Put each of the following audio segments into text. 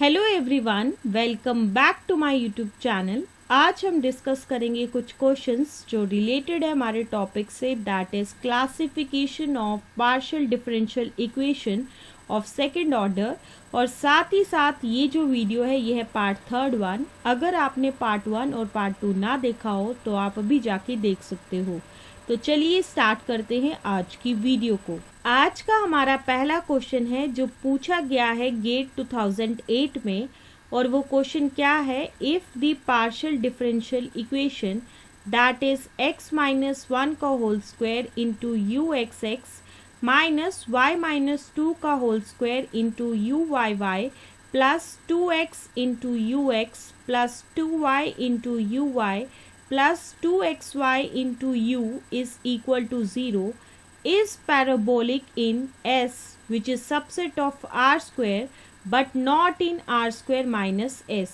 Hello everyone, welcome back to my YouTube channel. आज हम discuss करेंगे कुछ क्वेश्चंस जो रिलेटेड है हमारे टॉपिक से, that is classification of partial differential equation of second order. और साथ ही साथ ये जो वीडियो है ये है पार्ट थर्ड वन। अगर आपने पार्ट वन और पार्ट टू ना देखा हो तो आप अभी जाके देख सकते हो। तो चलिए स्टार्ट करते हैं आज की वीडियो को। आज का हमारा पहला क्वेश्चन है जो पूछा गया है गेट 2008 में, और वो क्वेश्चन क्या है, if the partial differential equation that is x minus 1 का whole square into u x x minus y minus 2 का whole square into u y y plus 2x into u x plus 2y into u y plus 2xy into u is equal to 0 is parabolic in S which is subset of r square but not in r square minus s।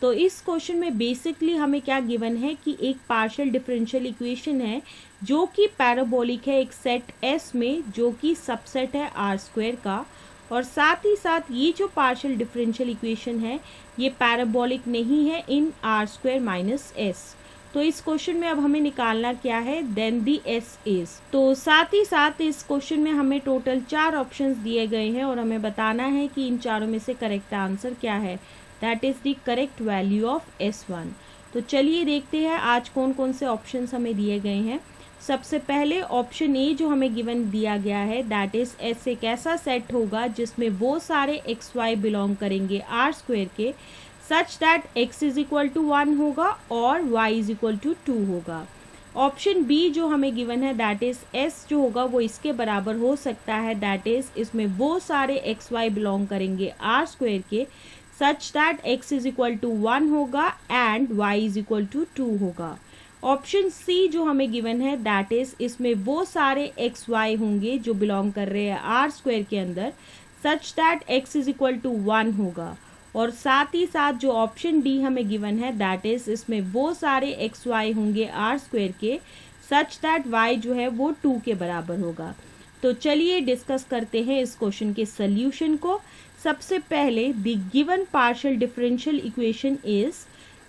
तो इस question में basically हमें क्या given है कि एक partial differential equation है जो कि पैराबोलिक है एक सेट S में जो कि सबसेट है r स्क्वायर का, और साथ ही साथ ये जो पार्शियल डिफरेंशियल इक्वेशन है ये पैराबोलिक नहीं है इन r स्क्वायर माइनस s। तो इस क्वेश्चन में अब हमें निकालना क्या है, देन दी एस इज। तो साथ ही साथ इस क्वेश्चन में हमें टोटल 4 ऑप्शंस दिए गए हैं और हमें बताना है कि इन चारों में से करेक्ट आंसर क्या है, that is the correct value of S1। तो चलिए देखते हैं आज कौन कौन से ऑप्शंस हमें दिए गए हैं। सबसे पहले ऑप्शन ए जो हमें गिवन दिया गया है, दैट इज S एक ऐसा सेट होगा जिसमें वो सारे XY बिलोंग करेंगे R स्क्वायर के, such that x is equal to 1 होगा और y इज इक्वल टू 2 होगा। ऑप्शन बी जो हमें गिवन है, दैट इज s जो होगा वो इसके बराबर हो सकता है, दैट इज इसमें वो सारे xy बिलोंग करेंगे r स्क्वायर के, such that x is equal to 1 होगा and y is equal to 2 होगा। ऑप्शन सी जो हमें गिवन है, दैट इज इसमें वो सारे xy होंगे जो बिलोंग कर रहे हैं r स्क्वायर के अंदर, such that x is equal to 1 होगा। और साथ ही साथ जो ऑप्शन डी हमें गिवन है, दैट इज इसमें वो सारे एक्स वाई होंगे आर स्क्वायर के, सच दैट वाई जो है वो 2 के बराबर होगा। तो चलिए डिस्कस करते हैं इस क्वेश्चन के सल्यूशन को। सबसे पहले the given partial differential equation is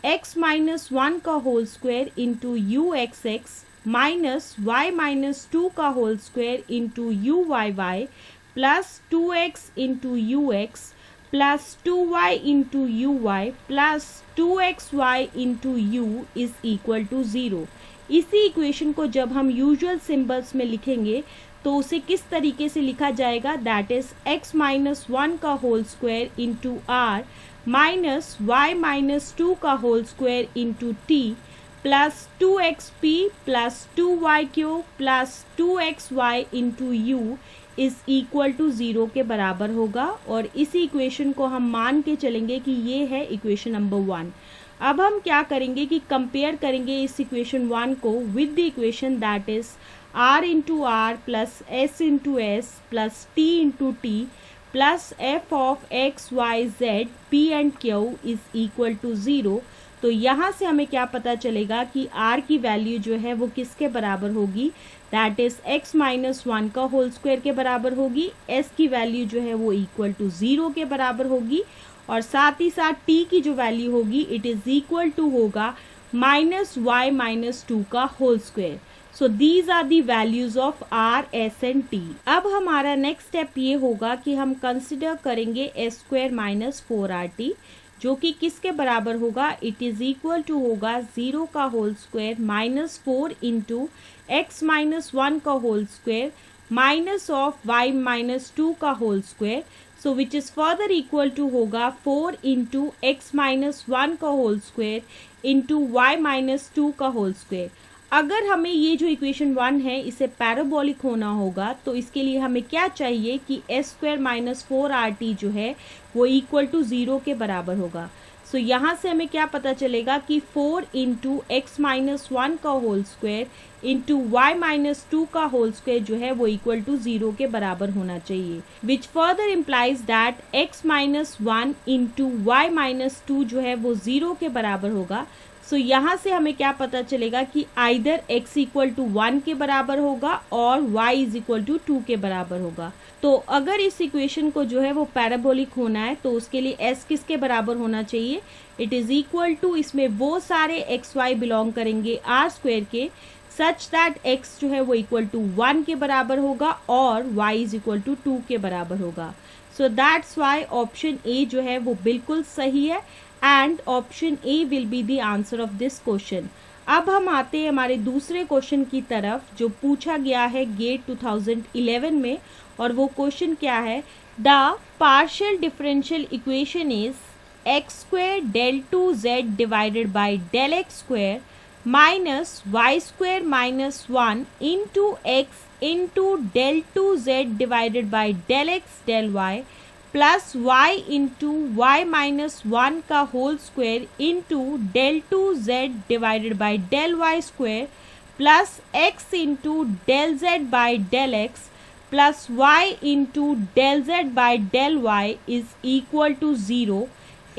x minus 1 का whole square into u x x minus y minus 2 का whole square into u y y plus 2x into u x plus 2y into u y plus 2xy into u is equal to 0। इसी equation को जब हम usual symbols में लिखेंगे तो उसे किस तरीके से लिखा जाएगा, दैट इज x माइनस 1 का whole square into r minus y minus 2 का whole square into t plus 2xp plus 2yq plus 2xy into u is equal to 0 के बराबर होगा। और इसी इक्वेशन को हम मान के चलेंगे कि ये है इक्वेशन नंबर 1। अब हम क्या करेंगे कि कंपेयर करेंगे इस इक्वेशन 1 को with the equation that is r into r plus s into s plus t into t plus f of x y z p and q is equal to 0। तो यहाँ से हमें क्या पता चलेगा कि r की वैल्यू जो है वो किसके बराबर होगी, दैट इज x माइनस 1 का होल स्क्वायर के बराबर होगी, s की वैल्यू जो है वो इक्वल टू 0 के बराबर होगी, और साथ ही साथ t की जो वैल्यू होगी इट इज इक्वल टू होगा माइनस वाई माइनस 2 का whole square. So these are the values of r, s and t। अब हमारा नेक्स्ट स्टेप ये होगा कि हम कंसिडर करेंगे s स्क्वायर माइनस 4rt जो कि किसके बराबर होगा, इट इज इक्वल टू होगा 0 का whole square minus 4 into x minus 1 का whole square minus of y minus 2 का whole square, so which is further equal to होगा 4 इंटू एक्स माइनस 1 का whole square into y minus 2 का whole square. अगर हमें ये जो इक्वेशन 1 है इसे पैराबोलिक होना होगा तो इसके लिए हमें क्या चाहिए कि s स्क्वायर माइनस 4rt जो है वो इक्वल टू 0 के बराबर होगा। सो यहाँ से हमें क्या पता चलेगा कि 4 इंटू एक्स माइनस 1 का whole square into y minus 2 का होल स्क्वायर जो है वो इक्वल टू 0 के बराबर होना चाहिए, which further implies that x minus 1 into y minus 2 जो है वो 0 के बराबर होगा, सो यहाँ से हमें क्या पता चलेगा कि आइदर x इक्वल टू 1 के बराबर होगा और y इज इक्वल टू 2 के बराबर होगा। तो अगर इस इक्वेशन को जो है वो पैराबोलिक होना है तो उसके लिए s किसके बराबर होना चाहिए, इट इज इक्वल टू, इसमें वो सारे एक्स वाई बिलोंग करेंगे आर स्क्वायर के, सच दैट x जो है वो इक्वल टू 1 के बराबर होगा और y इज इक्वल टू 2 के बराबर होगा। सो दैट्स वाई ऑप्शन ए जो है वो बिल्कुल सही है and option A will be the answer of this question. अब हम आते हैं हमारे दूसरे क्वेश्चन की तरफ जो पूछा गया है गेट 2011 में, और वो क्वेश्चन क्या है, the partial differential equation is x square del two z divided by del x square minus y square minus 1 into x into del two z divided by del x del y plus y into y minus 1 का whole square into del two z divided by del y square plus x into del z by del x plus y into del z by del y is equal to 0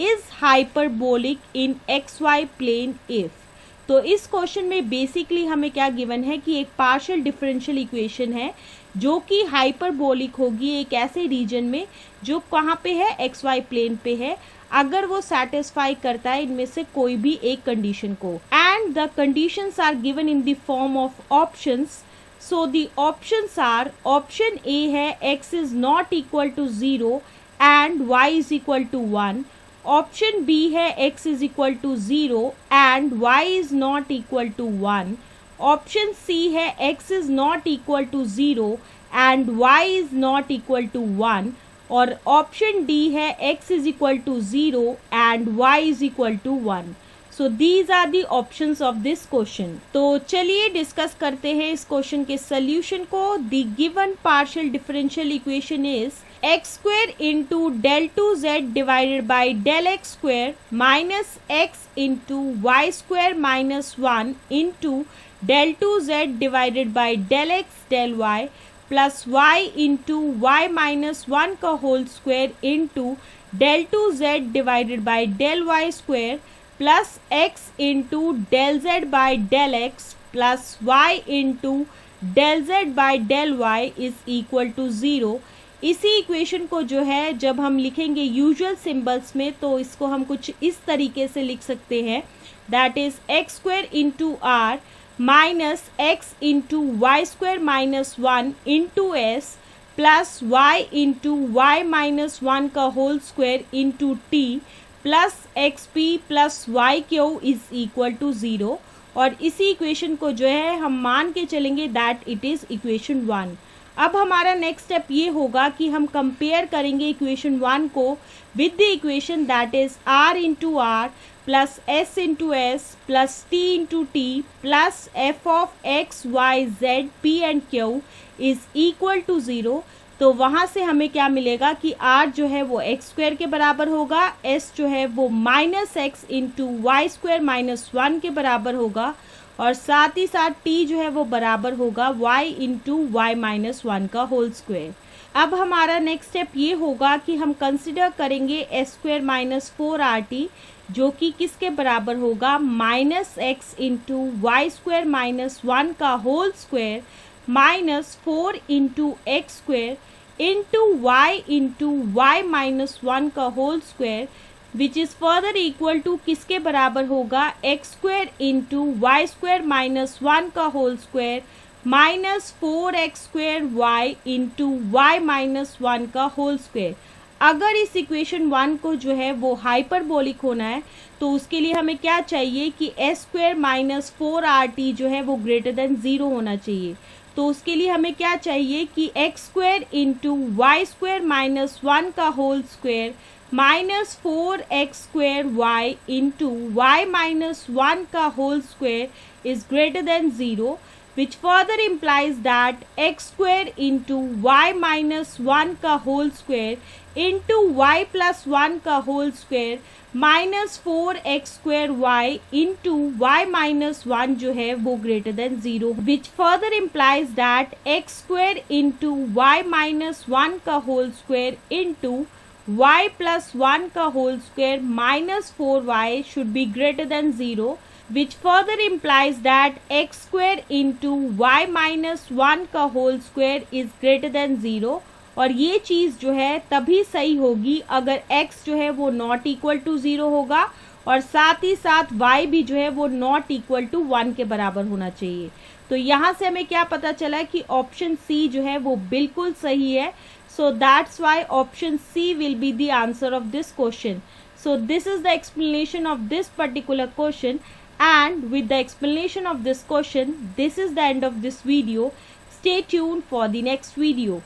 is hyperbolic in xy plane if. तो इस question में basically हमें क्या given है कि एक partial differential equation है जो कि हाइपरबोलिक होगी एक ऐसे रीजन में जो कहाँ पे है, एक्स वाई प्लेन पे है, अगर वो सेटिस्फाई करता है इनमें से कोई भी एक कंडीशन को, and the conditions are given in the form of options. So the options are, option A है x is not equal to 0 and y is equal to 1, option B है x is equal to 0 and y is not equal to 1, option C है x is not equal to 0 and y is not equal to 1, और option D है x is equal to 0 and y is equal to 1। So these are the options of this question. तो चलिए discuss करते हैं इस question के solution को। The given partial differential equation is x square into del two z divided by del x square minus x into y square minus 1 into del two z divided by del x del y plus y into y minus 1 का whole square into del two z divided by del y square plus x into del z by del x plus y into del z by del y is equal to 0। इसी equation को जो है जब हम लिखेंगे usual symbols में तो इसको हम कुछ इस तरीके से लिख सकते हैं, that is x square into r minus x into y square minus 1 into s plus y into y minus 1 का whole square into t plus x p plus y q is equal to 0। और इसी equation को जो है हम मान के चलेंगे दैट इट इज इक्वेशन 1। अब हमारा नेक्स्ट स्टेप ये होगा कि हम कंपेयर करेंगे इक्वेशन 1 को with the equation that is r into r plus s into s plus t into t plus f of x y z p and q is equal to 0। तो वहाँ से हमें क्या मिलेगा कि r जो है वो एक्स स्क्वायर के बराबर होगा, s जो है वो minus x into y square minus 1 के बराबर होगा, और साथ ही साथ t जो है वो बराबर होगा y इंटू वाई माइनस 1 का होल स्क्वायर। अब हमारा नेक्स्ट स्टेप ये होगा कि हम कंसिडर करेंगे एस स्क्वायर माइनस 4rt जो कि किसके बराबर होगा, minus x into y square minus 1 का whole square minus 4 into x square into y minus 1 का whole square which is further equal to किसके बराबर होगा, x square into y square minus 1 का whole square minus 4x square y into y minus 1 का whole square. अगर इस equation 1 को जो है वो हाइपरबोलिक होना है तो उसके लिए हमें क्या चाहिए कि एस स्क्वायर माइनस 4rt जो है वो ग्रेटर देन 0 होना चाहिए। तो उसके लिए हमें क्या चाहिए कि x square into y square minus 1 का whole square minus 4x square y into y minus 1 का whole square is greater than 0, which further implies that x square into y minus 1 का whole square into y plus 1 का whole square minus 4x square y into y minus 1 जो है वो greater than 0, which further implies that x square into y minus 1 का whole square into y plus 1 का whole square minus 4y should be greater than 0, which further implies that x square into y minus 1 का whole square is greater than 0। और ये चीज़ जो है तभी सही होगी अगर x जो है वो नॉट इक्वल टू 0 होगा और साथ ही साथ y भी जो है वो नॉट इक्वल टू 1 के बराबर होना चाहिए। तो यहाँ से हमें क्या पता चला कि ऑप्शन सी जो है वो बिल्कुल सही है। So that's why option C will be the answer of this question. So this is the explanation of this particular question, and with the explanation of this question, this is the end of this video. Stay tuned for the next video.